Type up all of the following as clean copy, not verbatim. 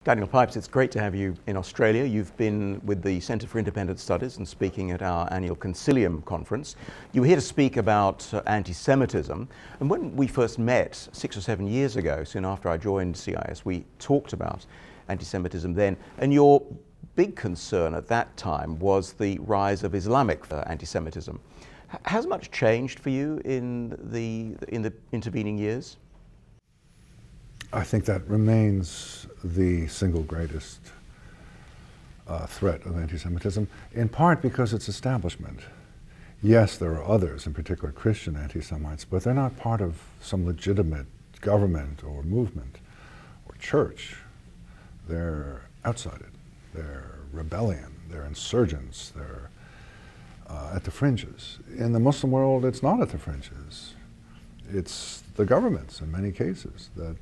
Daniel Pipes, it's great to have you in Australia. You've been with the Centre for Independent Studies and speaking at our annual Concilium conference. You were here to speak about anti-Semitism. And when we first met 6 or 7 years ago, soon after I joined CIS, we talked about anti-Semitism then. And your big concern at that time was the rise of Islamic anti-Semitism. Has much changed for you in the intervening years? I think that remains the single greatest threat of anti-Semitism, in part because it's establishment. Yes, there are others, in particular Christian anti-Semites, but they're not part of some legitimate government or movement or church. They're outside it. They're rebellion. They're insurgents. They're at the fringes. In the Muslim world, it's not at the fringes. It's the governments, in many cases, that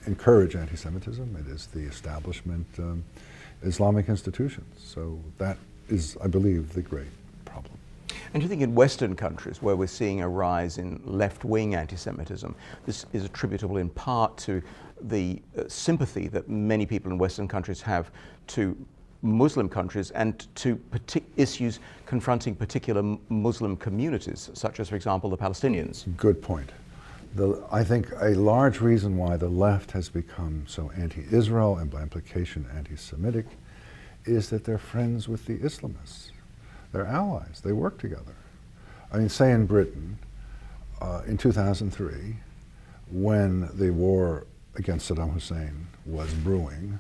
encourage anti-Semitism. It is the establishment Islamic institutions. So that is, I believe, the great problem. And do you think in Western countries, where we're seeing a rise in left-wing anti-Semitism, this is attributable in part to the sympathy that many people in Western countries have to Muslim countries and to issues confronting particular Muslim communities, such as, for example, the Palestinians? Good point. I think a large reason why the left has become so anti-Israel and by implication anti-Semitic is that they're friends with the Islamists. They're allies. They work together. I mean, say in Britain, in 2003, when the war against Saddam Hussein was brewing,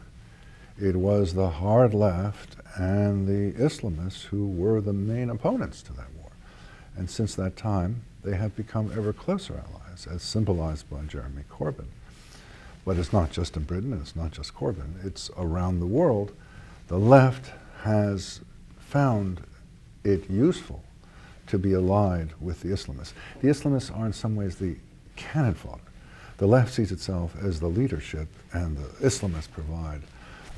it was the hard left and the Islamists who were the main opponents to that war. And since that time, they have become ever closer allies, as symbolized by Jeremy Corbyn. But it's not just in Britain, and it's not just Corbyn, it's around the world. The left has found it useful to be allied with the Islamists. The Islamists are in some ways the cannon fodder. The left sees itself as the leadership, and the Islamists provide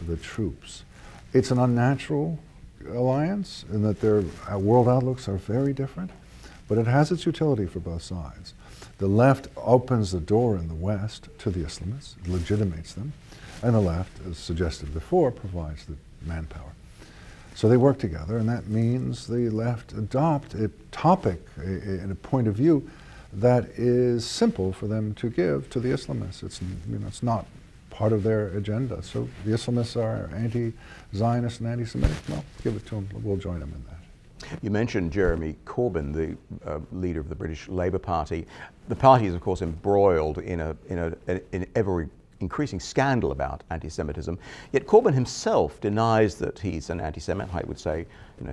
the troops. It's an unnatural alliance in that their world outlooks are very different, but it has its utility for both sides. The left opens the door in the West to the Islamists, legitimates them, and the left, as suggested before, provides the manpower. So they work together, and that means the left adopt a topic and a point of view that is simple for them to give to the Islamists. It's not part of their agenda. So the Islamists are anti-Zionist and anti-Semitic. Well, give it to them. We'll join them in that. You mentioned Jeremy Corbyn, the leader of the British Labour Party. The party is, of course, embroiled in an ever-increasing scandal about anti-Semitism. Yet Corbyn himself denies that he's an anti-Semite. I would say,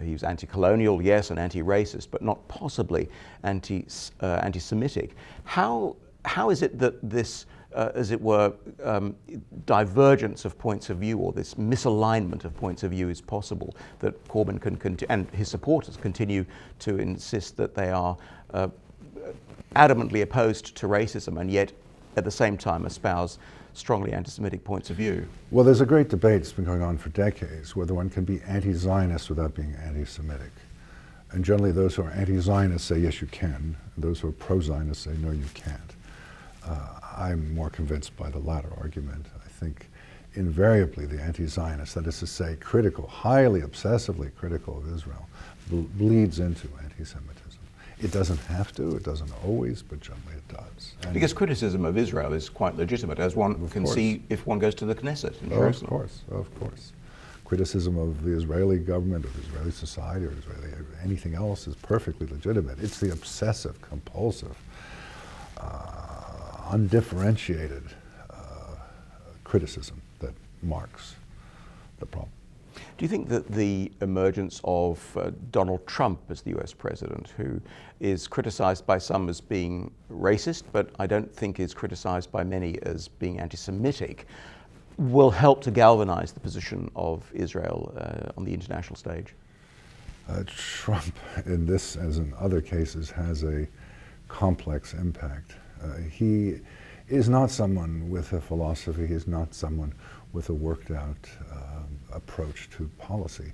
he's anti-colonial, yes, and anti-racist, but not possibly anti-Semitic. How is it that this as it were, divergence of points of view, or this misalignment of points of view is possible, that Corbyn can and his supporters continue to insist that they are adamantly opposed to racism and yet at the same time espouse strongly anti-Semitic points of view? Well, there's a great debate that's been going on for decades whether one can be anti-Zionist without being anti-Semitic. And generally those who are anti-Zionist say yes you can, and those who are pro-Zionist say no you can't. I'm more convinced by the latter argument. I think invariably the anti-Zionist, that is to say critical, highly obsessively critical of Israel, bleeds into anti-Semitism. It doesn't have to, it doesn't always, but generally it does. And because criticism of Israel is quite legitimate, as one can see if one goes to the Knesset in Jerusalem. Of course. Criticism of the Israeli government, of Israeli society, or anything else is perfectly legitimate. It's the obsessive, compulsive, undifferentiated criticism that marks the problem. Do you think that the emergence of Donald Trump as the US president, who is criticized by some as being racist, but I don't think is criticized by many as being anti-Semitic, will help to galvanize the position of Israel on the international stage? Trump, in this as in other cases, has a complex impact. He is not someone with a philosophy. He is not someone with a worked out approach to policy.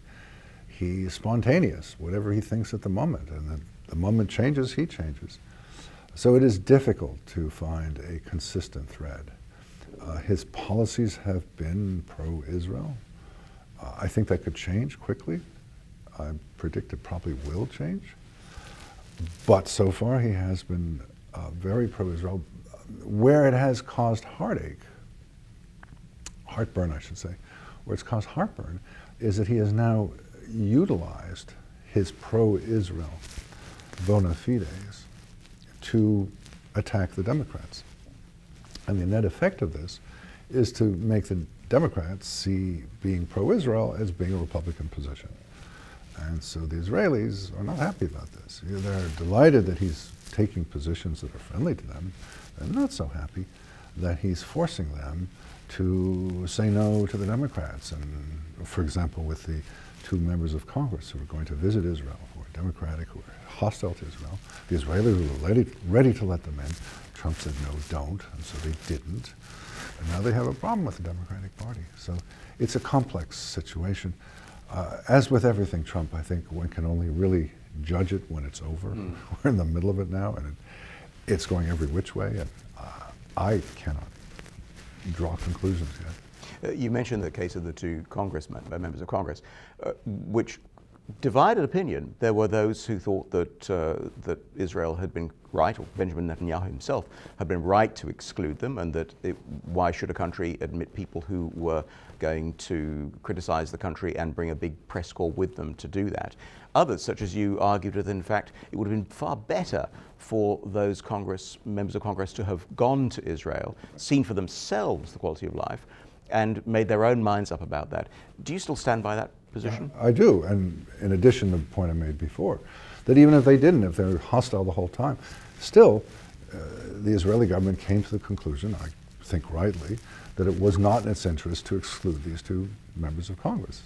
He is spontaneous, whatever he thinks at the moment, and the moment changes, he changes. So it is difficult to find a consistent thread. His policies have been pro-Israel. I think that could change quickly. I predict it probably will change. But so far he has been very pro-Israel. Where it has caused heartache, heartburn I should say, where it's caused heartburn is that he has now utilized his pro-Israel bona fides to attack the Democrats. And the net effect of this is to make the Democrats see being pro-Israel as being a Republican position. And so the Israelis are not happy about this. They're delighted that he's taking positions that are friendly to them. They're not so happy that he's forcing them to say no to the Democrats. And for example, with the two members of Congress who are going to visit Israel, who are Democratic, who are hostile to Israel, the Israelis were ready to let them in. Trump said, no, don't, and so they didn't. And now they have a problem with the Democratic Party. So it's a complex situation. As with everything Trump, I think one can only really judge it when it's over. We're in the middle of it now, and it's going every which way, and I cannot draw conclusions yet. You mentioned the case of the two members of Congress, which divided opinion. There were those who thought that Israel had been right, or Benjamin Netanyahu himself had been right to exclude them, and that why should a country admit people who were going to criticize the country and bring a big press corps with them to do that. Others, such as you, argued that in fact it would have been far better for those members of Congress to have gone to Israel, seen for themselves the quality of life, and made their own minds up about that. Do you still stand by that position? I do, and in addition to the point I made before, that even if they didn't, if they were hostile the whole time, still the Israeli government came to the conclusion, I think rightly, that it was not in its interest to exclude these two members of Congress.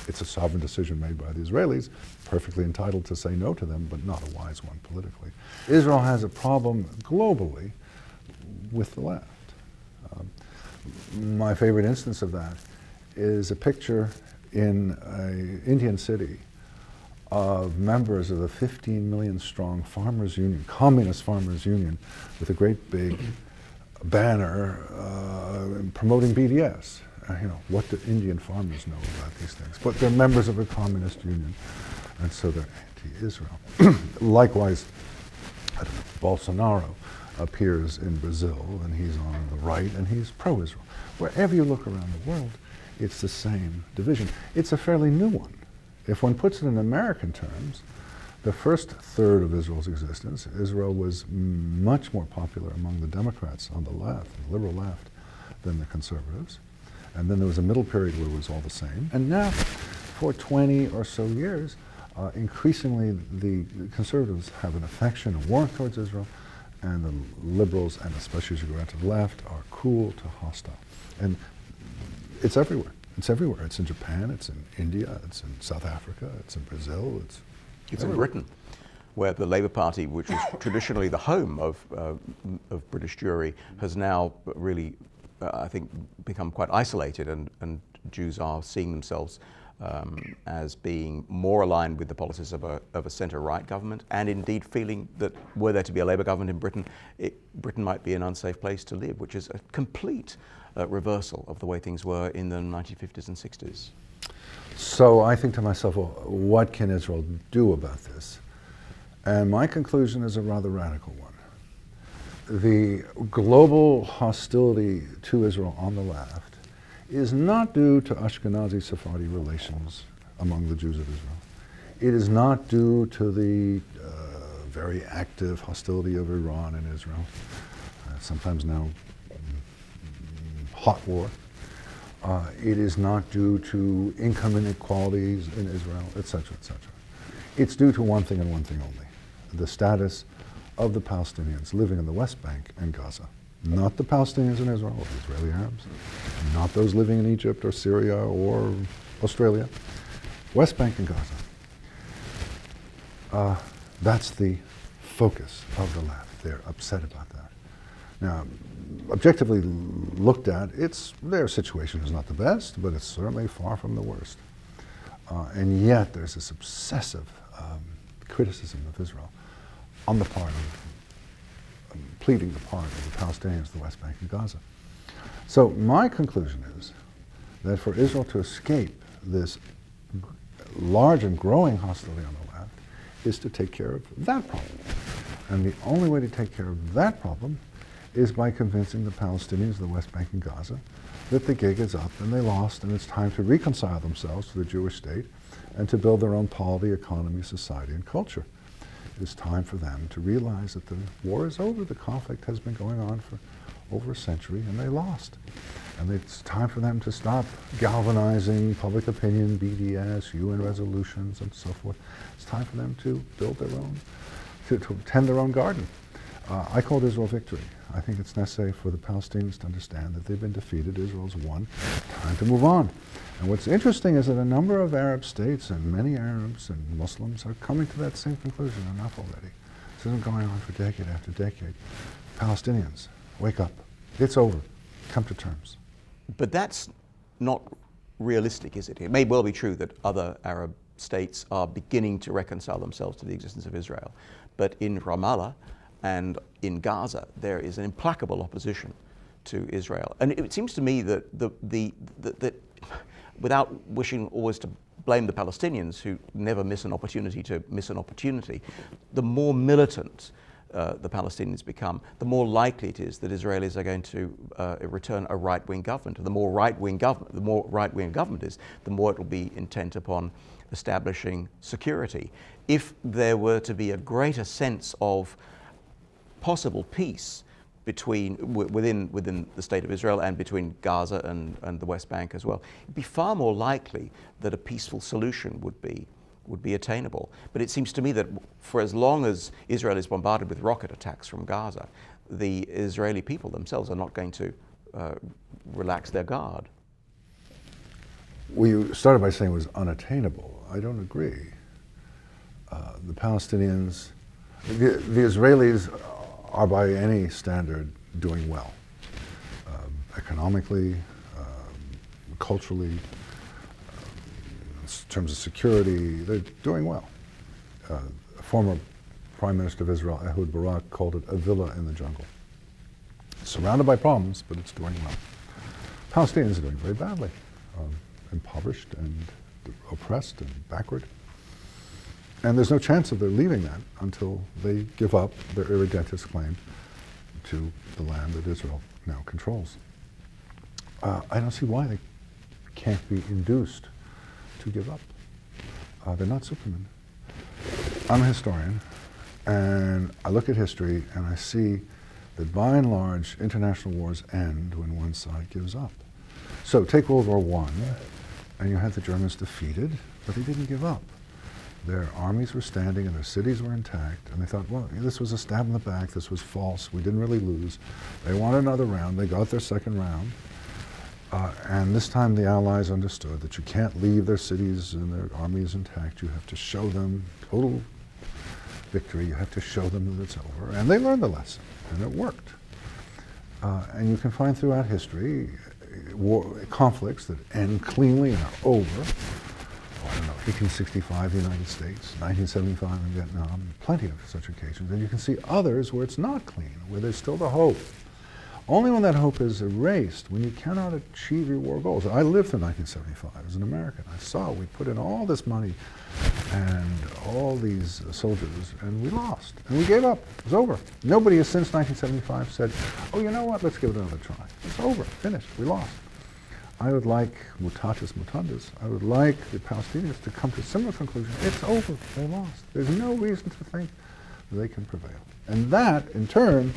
It's a sovereign decision made by the Israelis, perfectly entitled to say no to them, but not a wise one politically. Israel has a problem globally with the left. My favorite instance of that is a picture in an Indian city of members of the 15 million strong farmers union, communist farmers union, with a great big banner promoting BDS. What do Indian farmers know about these things? But they're members of a communist union, and so they're anti-Israel. Likewise, Bolsonaro appears in Brazil, and he's on the right, and he's pro-Israel. Wherever you look around the world, it's the same division. It's a fairly new one. If one puts it in American terms, the first third of Israel's existence, Israel was much more popular among the Democrats on the left, the liberal left, than the conservatives. And then there was a middle period where it was all the same. And now, for 20 or so years, increasingly the conservatives have an affection, a warmth towards Israel, and the liberals, and especially as you go out to the left, are cool to hostile. And it's everywhere. It's everywhere. It's in Japan, it's in India, it's in South Africa, it's in Brazil, it's in Britain, where the Labour Party, which was traditionally the home of British Jewry, has now really, I think, become quite isolated, and Jews are seeing themselves as being more aligned with the policies of a centre-right government, and indeed feeling that were there to be a Labour government in Britain, Britain might be an unsafe place to live, which is a complete reversal of the way things were in the 1950s and 60s. So I think to myself, well, what can Israel do about this? And my conclusion is a rather radical one. The global hostility to Israel on the left is not due to Ashkenazi Sephardi relations among the Jews of Israel. It is not due to the very active hostility of Iran and Israel, sometimes now hot war. It is not due to income inequalities in Israel, etc., etc. It's due to one thing and one thing only: the status of the Palestinians living in the West Bank and Gaza. Not the Palestinians in Israel, or the Israeli Arabs, not those living in Egypt or Syria or Australia. West Bank and Gaza. That's the focus of the left. They're upset about that. Now, objectively looked at, their situation is not the best, but it's certainly far from the worst. And yet there's this obsessive criticism of Israel on the part of, pleading the part of the Palestinians, the West Bank and Gaza. So my conclusion is that for Israel to escape this large and growing hostility on the left is to take care of that problem. And the only way to take care of that problem is by convincing the Palestinians, the West Bank and Gaza, that the gig is up and they lost and it's time to reconcile themselves to the Jewish state and to build their own polity, economy, society, and culture. It is time for them to realize that the war is over. The conflict has been going on for over a century and they lost. And it's time for them to stop galvanizing public opinion, BDS, UN resolutions, and so forth. It's time for them to build their own, to tend their own garden. I called Israel victory. I think it's necessary for the Palestinians to understand that they've been defeated, Israel's won, time to move on. And what's interesting is that a number of Arab states and many Arabs and Muslims are coming to that same conclusion. Enough already. This isn't going on for decade after decade. Palestinians, wake up. It's over. Come to terms. But that's not realistic, is it? It may well be true that other Arab states are beginning to reconcile themselves to the existence of Israel. But in Ramallah and in Gaza, there is an implacable opposition to Israel. And it seems to me that that without wishing always to blame the Palestinians, who never miss an opportunity to miss an opportunity, the more militant the Palestinians become, the more likely it is that Israelis are going to return a right-wing government. And the more right-wing government is, the more it will be intent upon establishing security. If there were to be a greater sense of possible peace within the state of Israel and between Gaza and the West Bank as well, it'd be far more likely that a peaceful solution would be attainable. But it seems to me that for as long as Israel is bombarded with rocket attacks from Gaza, the Israeli people themselves are not going to relax their guard. Well, you started by saying it was unattainable. I don't agree. The Palestinians, the Israelis are by any standard doing well. Economically, culturally, in terms of security, they're doing well. A former Prime Minister of Israel, Ehud Barak, called it a villa in the jungle. Surrounded by problems, but it's doing well. Palestinians are doing very badly, impoverished and oppressed and backward. And there's no chance of their leaving that until they give up their irredentist claim to the land that Israel now controls. I don't see why they can't be induced to give up. They're not Superman. I'm a historian, and I look at history and I see that by and large international wars end when one side gives up. So take World War I, and you had the Germans defeated, but they didn't give up. Their armies were standing and their cities were intact, and they thought, well, this was a stab in the back, this was false, we didn't really lose. They wanted another round, they got their second round, and this time the Allies understood that you can't leave their cities and their armies intact, you have to show them total victory, you have to show them that it's over, and they learned the lesson, and it worked. And you can find throughout history conflicts that end cleanly and are over. 1865, the United States, 1975 in Vietnam, plenty of such occasions. And you can see others where it's not clean, where there's still the hope. Only when that hope is erased, when you cannot achieve your war goals. I lived through 1975 as an American. I saw we put in all this money and all these soldiers, and we lost. And we gave up. It was over. Nobody has since 1975 said, oh, you know what, let's give it another try. It's over, finished, we lost. I would like, mutatis mutandis, I would like the Palestinians to come to a similar conclusion. It's over, they lost. There's no reason to think that they can prevail. And that, in turn,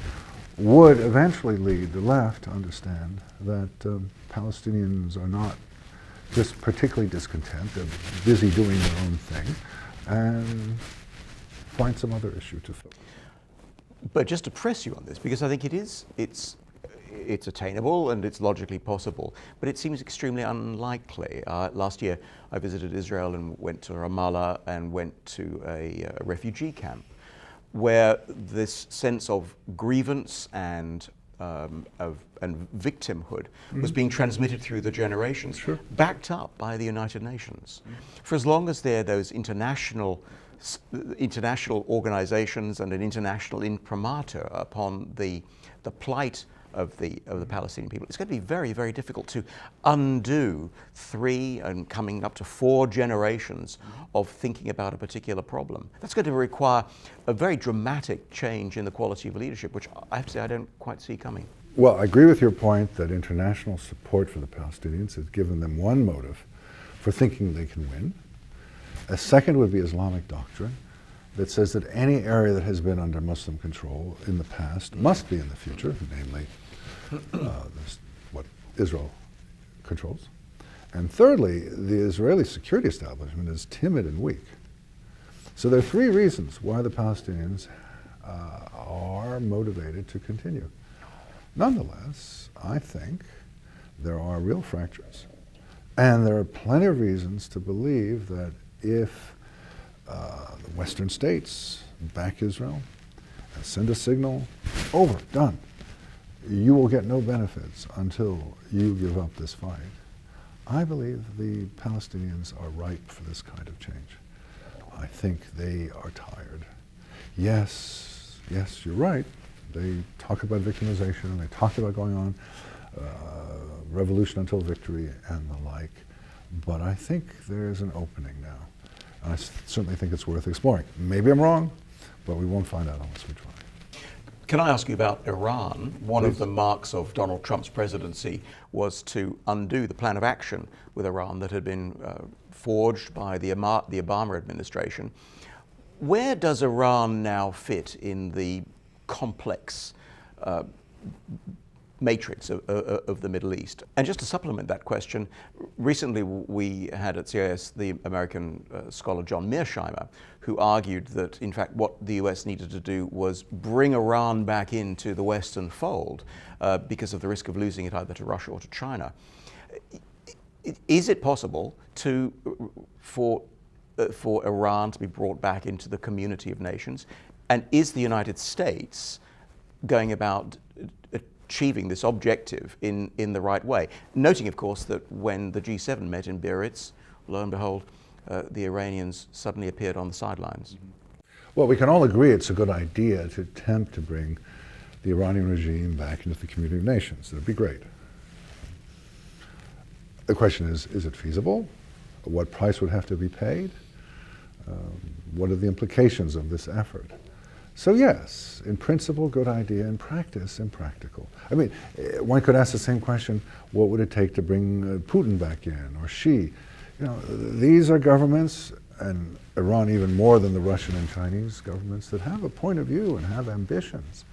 would eventually lead the left to understand that Palestinians are not just particularly discontent, they're busy doing their own thing, and find some other issue to fill. But just to press you on this, because I think it's attainable and it's logically possible, but it seems extremely unlikely. Last year I visited Israel and went to Ramallah and went to a refugee camp where this sense of grievance and victimhood was being transmitted through the generations, Sure. backed up by the United Nations. For as long as there are those international organizations and an international imprimatur upon the plight of the Palestinian people. It's going to be very, very difficult to undo 3 and coming up to 4 generations of thinking about a particular problem. That's going to require a very dramatic change in the quality of leadership, which I have to say I don't quite see coming. Well, I agree with your point that international support for the Palestinians has given them one motive for thinking they can win. A second would be Islamic doctrine that says that any area that has been under Muslim control in the past must be in the future, namely what Israel controls. And thirdly, the Israeli security establishment is timid and weak. So there are 3 reasons why the Palestinians are motivated to continue. Nonetheless, I think there are real fractures. And there are plenty of reasons to believe that if the Western states back Israel and send a signal, over, done, you will get no benefits until you give up this fight, I believe the Palestinians are ripe for this kind of change. I think they are tired. Yes, you're right. They talk about victimization, and they talk about going on revolution until victory and the like. But I think there's an opening now. And I certainly think it's worth exploring. Maybe I'm wrong, but we won't find out unless we try. Can I ask you about Iran? One of the marks of Donald Trump's presidency was to undo the plan of action with Iran that had been forged by the Obama administration. Where does Iran now fit in the complex matrix of the Middle East? And just to supplement that question, recently we had at CIS the American scholar John Mearsheimer, who argued that in fact what the US needed to do was bring Iran back into the Western fold because of the risk of losing it either to Russia or to China. Is it possible for Iran to be brought back into the community of nations? And is the United States going about achieving this objective in the right way? Noting, of course, that when the G7 met in Biarritz, lo and behold, the Iranians suddenly appeared on the sidelines. Well, we can all agree it's a good idea to attempt to bring the Iranian regime back into the community of nations. That'd be great. The question is it feasible? What price would have to be paid? What are the implications of this effort? So yes, in principle, good idea. In practice, impractical. I mean, one could ask the same question, what would it take to bring Putin back in, or Xi? You know, these are governments, and Iran even more than the Russian and Chinese governments, that have a point of view and have ambitions.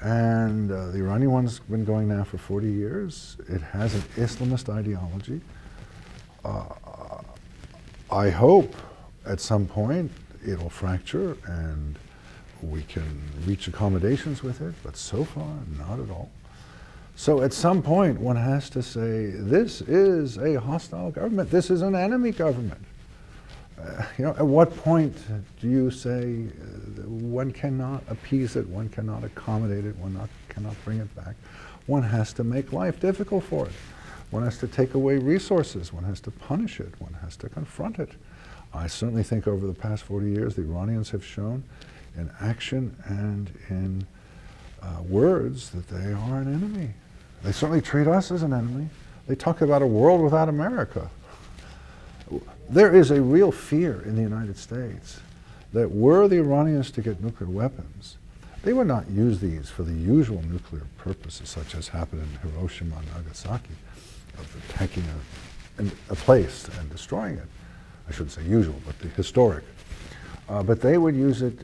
And the Iranian one's been going now for 40 years. It has an Islamist ideology. I hope at some point it'll fracture and we can reach accommodations with it, but so far, not at all. So at some point, one has to say, this is a hostile government. This is an enemy government. You know, at what point do you say one cannot appease it, one cannot accommodate it, one cannot bring it back? One has to make life difficult for it. One has to take away resources. One has to punish it. One has to confront it. I certainly think over the past 40 years, the Iranians have shown in action and in words that they are an enemy. They certainly treat us as an enemy. They talk about a world without America. There is a real fear in the United States that were the Iranians to get nuclear weapons, they would not use these for the usual nuclear purposes, such as happened in Hiroshima and Nagasaki, of attacking a place and destroying it. I shouldn't say usual, but the historic. But they would use it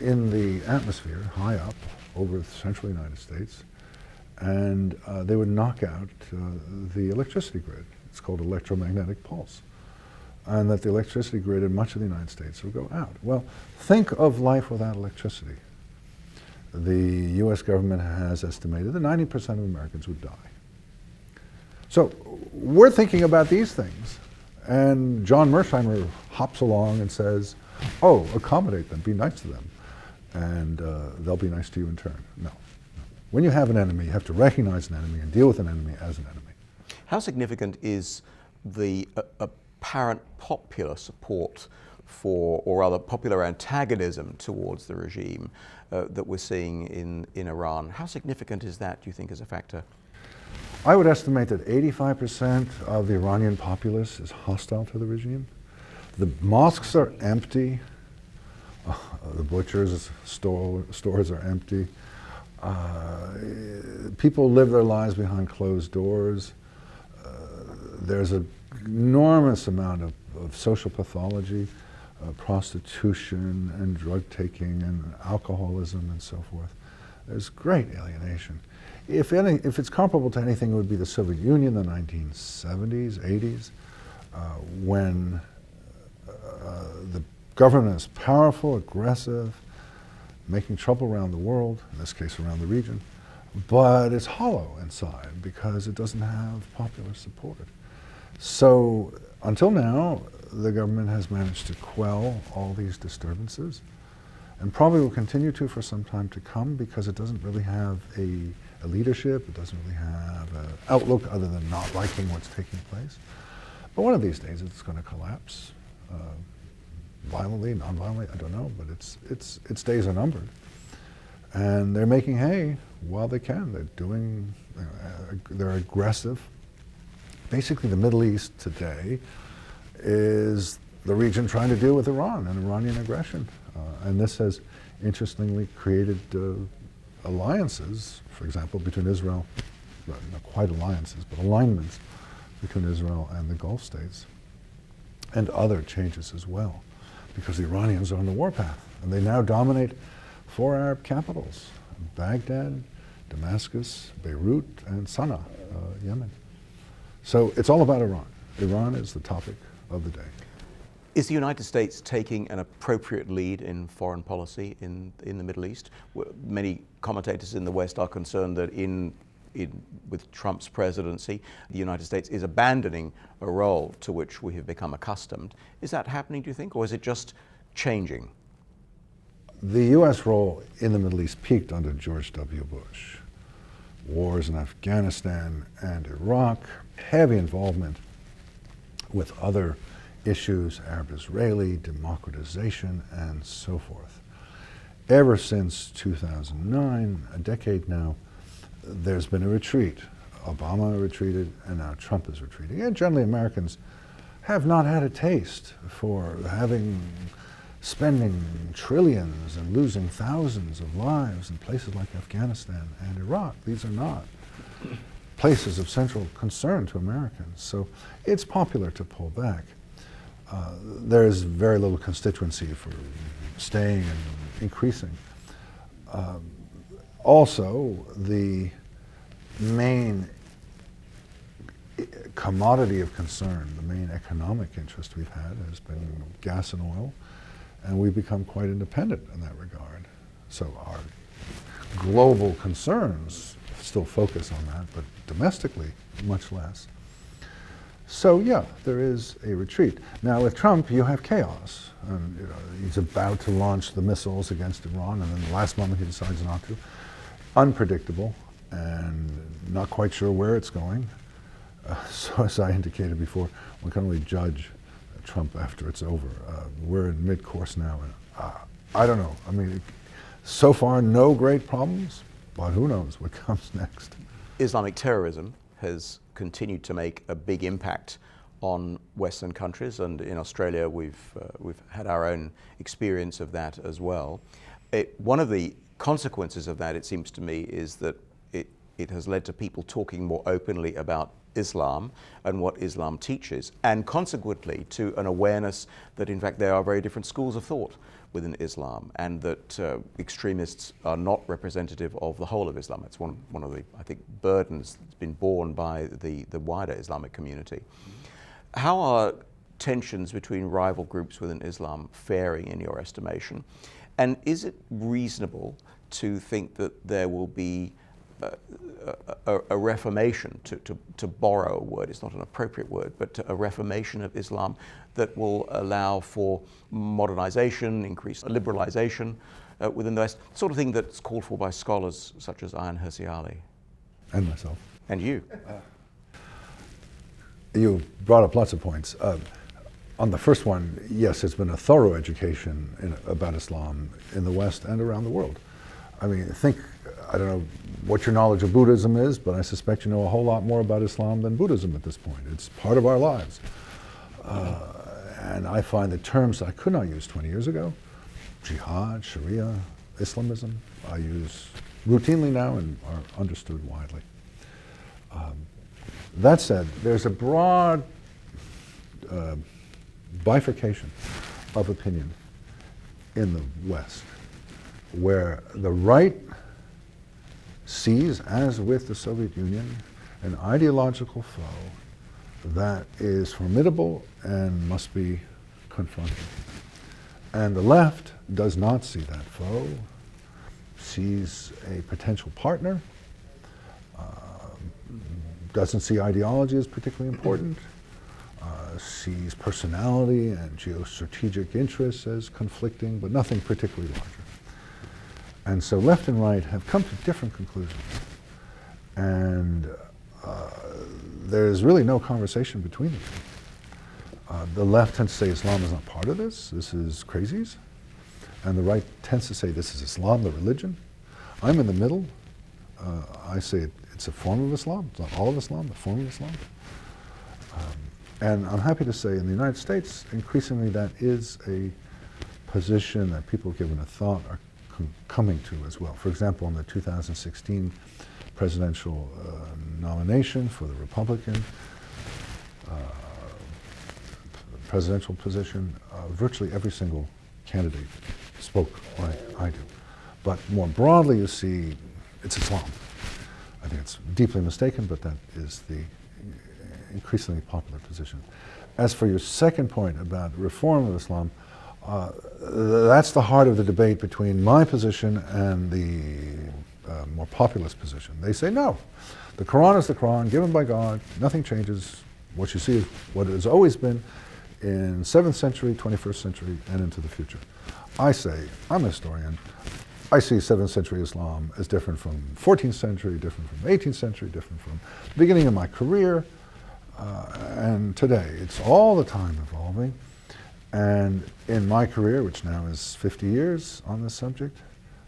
in the atmosphere, high up, over the central United States, and they would knock out the electricity grid. It's called electromagnetic pulse. And that the electricity grid in much of the United States would go out. Well, think of life without electricity. The US government has estimated that 90% of Americans would die. So we're thinking about these things, and John Mearsheimer hops along and says, oh, accommodate them, be nice to them, and they'll be nice to you in turn. No. When you have an enemy, you have to recognize an enemy and deal with an enemy as an enemy. How significant is the apparent popular support for, or rather popular antagonism towards the regime that we're seeing in Iran. How significant is that, do you think, as a factor? I would estimate that 85% of the Iranian populace is hostile to the regime. The mosques are empty. The butchers' stores are empty. People live their lives behind closed doors. There's an enormous amount of social pathology, prostitution and drug taking and alcoholism and so forth. There's great alienation. If it's comparable to anything, it would be the Soviet Union, the 1970s, 80s, when the government is powerful, aggressive, making trouble around the world, in this case around the region, but it's hollow inside because it doesn't have popular support. So until now, the government has managed to quell all these disturbances and probably will continue to for some time to come because it doesn't really have a leadership, it doesn't really have an outlook other than not liking what's taking place. But one of these days it's going to collapse. Violently, non-violently, I don't know, but its days are numbered. And they're making hay while they can. They're aggressive. Basically, the Middle East today is the region trying to deal with Iran and Iranian aggression. And this has, interestingly, created alliances, for example, between Israel, well, not quite alliances, but alignments between Israel and the Gulf states, and other changes as well, because the Iranians are on the warpath, and they now dominate 4 Arab capitals: Baghdad, Damascus, Beirut, and Sana'a, Yemen. So it's all about Iran. Iran is the topic of the day. Is the United States taking an appropriate lead in foreign policy in the Middle East? Many commentators in the West are concerned that with Trump's presidency, the United States is abandoning a role to which we have become accustomed. Is that happening, do you think, or is it just changing? The U.S. role in the Middle East peaked under George W. Bush. Wars in Afghanistan and Iraq, heavy involvement with other issues, Arab-Israeli, democratization, and so forth. Ever since 2009, a decade now, there's been a retreat. Obama retreated, and now Trump is retreating. And generally, Americans have not had a taste for spending trillions and losing thousands of lives in places like Afghanistan and Iraq. These are not places of central concern to Americans. So it's popular to pull back. There's very little constituency for staying and increasing. Also, the main commodity of concern, the main economic interest we've had has been gas and oil, and we've become quite independent in that regard. So our global concerns still focus on that, but domestically, much less. So yeah, there is a retreat. Now with Trump, you have chaos. And, he's about to launch the missiles against Iran, and then the last moment he decides not to. Unpredictable, and not quite sure where it's going. So as I indicated before, one can only judge Trump after it's over. We're in mid-course now, and I don't know. I mean, so far, no great problems, but who knows what comes next. Islamic terrorism has continued to make a big impact on Western countries, and in Australia we've had our own experience of that as well. One of the consequences of that, it seems to me, is that it has led to people talking more openly about Islam and what Islam teaches, and consequently to an awareness that in fact there are very different schools of thought within Islam, and that extremists are not representative of the whole of Islam. It's one of the, I think, burdens that's been borne by the wider Islamic community. How are tensions between rival groups within Islam faring in your estimation? And is it reasonable to think that there will be a reformation, to borrow a word, it's not an appropriate word, but a reformation of Islam that will allow for modernization, increased liberalization within the West, sort of thing that's called for by scholars such as Ayaan Hirsi Ali? And myself. And you. You brought up lots of points. On the first one, yes, it's been a thorough education about Islam in the West and around the world. I mean, I don't know what your knowledge of Buddhism is, but I suspect you know a whole lot more about Islam than Buddhism at this point. It's part of our lives. And I find the terms I could not use 20 years ago, jihad, Sharia, Islamism, I use routinely now and are understood widely. That said, there's a broad bifurcation of opinion in the West, where the right sees, as with the Soviet Union, an ideological foe that is formidable and must be confronted. And the left does not see that foe, sees a potential partner, doesn't see ideology as particularly important, sees personality and geostrategic interests as conflicting, but nothing particularly larger. And so left and right have come to different conclusions. And there's really no conversation between the two. The left tends to say Islam is not part of this is crazies. And the right tends to say this is Islam, the religion. I'm in the middle. I say it's a form of Islam. It's not all of Islam, a form of Islam. And I'm happy to say in the United States, increasingly that is a position that people given a thought are coming to as well. For example, in the 2016 presidential nomination for the Republican presidential position, virtually every single candidate spoke like I do. But more broadly, you see, it's Islam. I think it's deeply mistaken, but that is the increasingly popular position. As for your second point about reform of Islam, that's the heart of the debate between my position and the more populist position. They say, no, the Quran is the Quran, given by God, nothing changes. What you see is what it has always been in 7th century, 21st century, and into the future. I say, I'm a historian, I see 7th century Islam as different from 14th century, different from 18th century, different from the beginning of my career, and today. It's all the time evolving. And in my career, which now is 50 years on this subject,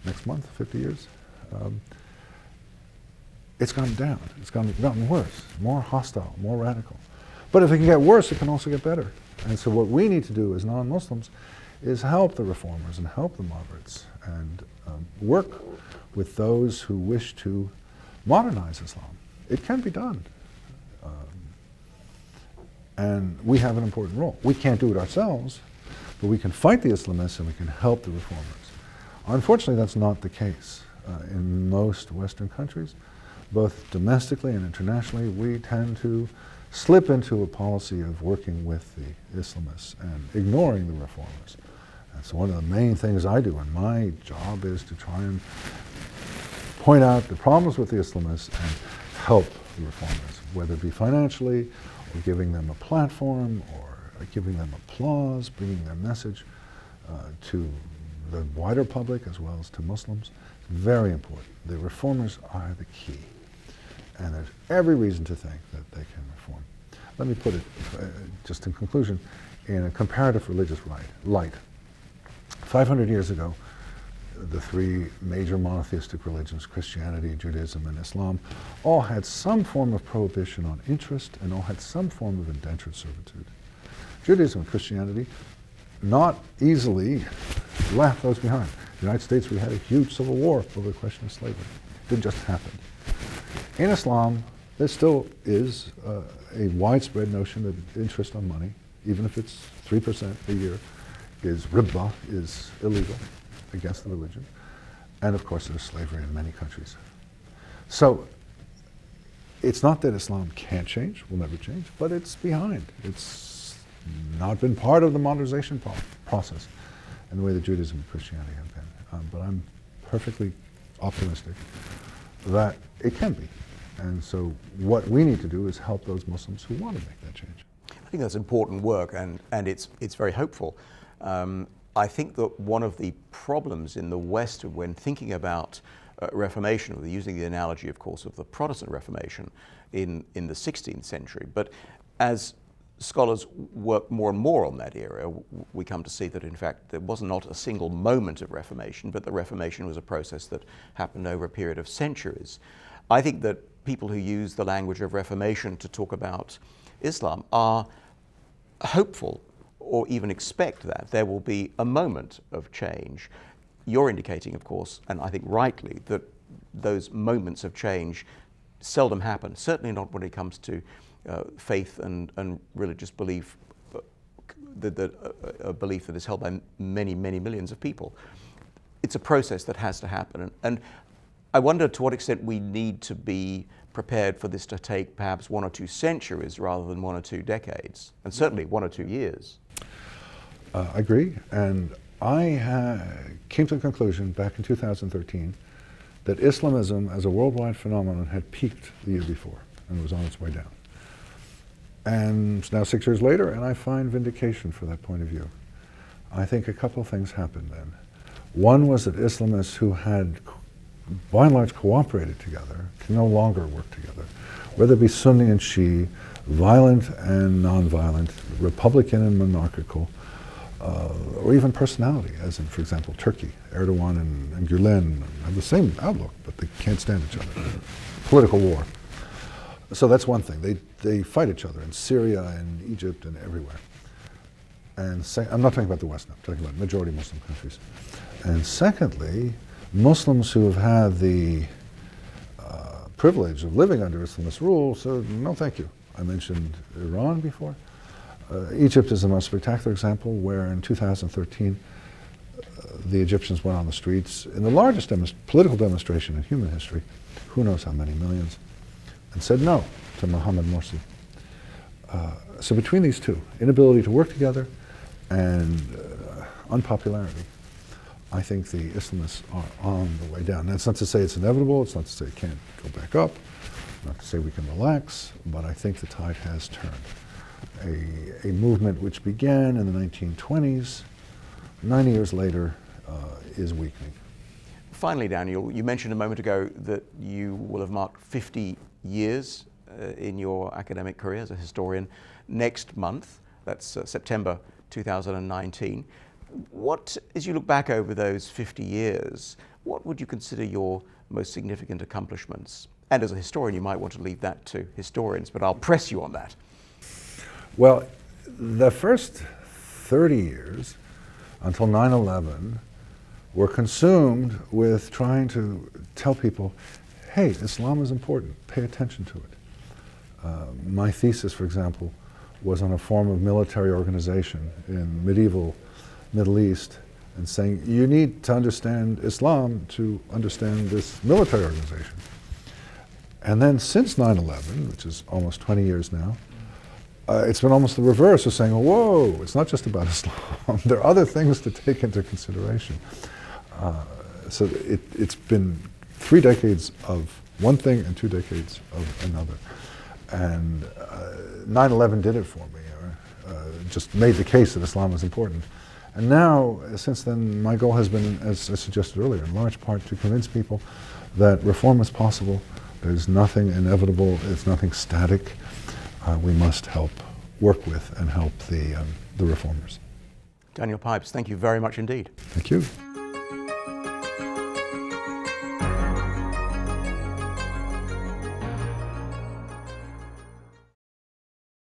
next month, 50 years, it's gone down. It's gotten worse, more hostile, more radical. But if it can get worse, it can also get better. And so what we need to do as non-Muslims is help the reformers and help the moderates and work with those who wish to modernize Islam. It can be done. And we have an important role. We can't do it ourselves, but we can fight the Islamists and we can help the reformers. Unfortunately, that's not the case. In most Western countries, both domestically and internationally, we tend to slip into a policy of working with the Islamists and ignoring the reformers. And so one of the main things I do in my job is to try and point out the problems with the Islamists and help the reformers, whether it be financially, or giving them a platform, or giving them applause, bringing their message to the wider public as well as to Muslims. Very important. The reformers are the key. And there's every reason to think that they can reform. Let me put it, just in conclusion, in a comparative religious light. 500 years ago, the three major monotheistic religions, Christianity, Judaism, and Islam, all had some form of prohibition on interest and all had some form of indentured servitude. Judaism and Christianity not easily left those behind. In the United States, we had a huge civil war over the question of slavery. It didn't just happen. In Islam, there still is a widespread notion that interest on money, even if it's 3% a year, is riba, is illegal, against the religion. And of course, there's slavery in many countries. So it's not that Islam can't change, will never change, but it's behind. It's not been part of the modernization process in the way that Judaism and Christianity have been. But I'm perfectly optimistic that it can be. And so what we need to do is help those Muslims who want to make that change. I think that's important work, and it's very hopeful. I think that one of the problems in the West when thinking about Reformation, using the analogy, of course, of the Protestant Reformation in the 16th century, but as scholars work more and more on that era, we come to see that in fact there was not a single moment of Reformation, but the Reformation was a process that happened over a period of centuries. I think that people who use the language of Reformation to talk about Islam are hopeful or even expect that there will be a moment of change. You're indicating, of course, and I think rightly, that those moments of change seldom happen, certainly not when it comes to faith and religious belief, a belief that is held by many, many millions of people. It's a process that has to happen. And I wonder to what extent we need to be prepared for this to take perhaps 1 or 2 centuries rather than 1 or 2 decades, and certainly 1 or 2 years. I agree, and I came to the conclusion back in 2013 that Islamism as a worldwide phenomenon had peaked the year before and was on its way down. And it's now 6 years later, and I find vindication for that point of view. I think a couple of things happened then. One was that Islamists who had, by and large, cooperated together can no longer work together, whether it be Sunni and Shia, violent and non-violent, Republican and monarchical, or even personality, as in, for example, Turkey. Erdogan and Gulen have the same outlook, but they can't stand each other. Political war. So that's one thing. They fight each other in Syria and Egypt and everywhere. And I'm not talking about the West now, I'm talking about majority Muslim countries. And secondly, Muslims who have had the privilege of living under Islamist rule said, no thank you. I mentioned Iran before. Egypt is the most spectacular example where in 2013 the Egyptians went on the streets in the largest political demonstration in human history, who knows how many millions, and said no to Mohammed Morsi. So between these two, inability to work together and unpopularity, I think the Islamists are on the way down. That's not to say it's inevitable, it's not to say it can't go back up, not to say we can relax, but I think the tide has turned. A movement which began in the 1920s, 90 years later, is weakening. Finally, Daniel, you mentioned a moment ago that you will have marked 50 years in your academic career as a historian next month. That's September 2019. What, as you look back over those 50 years, what would you consider your most significant accomplishments? And as a historian, you might want to leave that to historians, but I'll press you on that. Well, the first 30 years until 9/11 were consumed with trying to tell people, hey, Islam is important, pay attention to it. My thesis, for example, was on a form of military organization in medieval Middle East, and saying you need to understand Islam to understand this military organization. And then since 9/11, which is almost 20 years now, it's been almost the reverse of saying, whoa, it's not just about Islam. There are other things to take into consideration. So it's been 3 decades of one thing and 2 decades of another. And 9/11 did it for me, just made the case that Islam is important. And now, since then, my goal has been, as I suggested earlier, in large part to convince people that reform is possible. There's nothing inevitable, there's nothing static. We must work with and help the reformers. Daniel Pipes, thank you very much indeed. Thank you.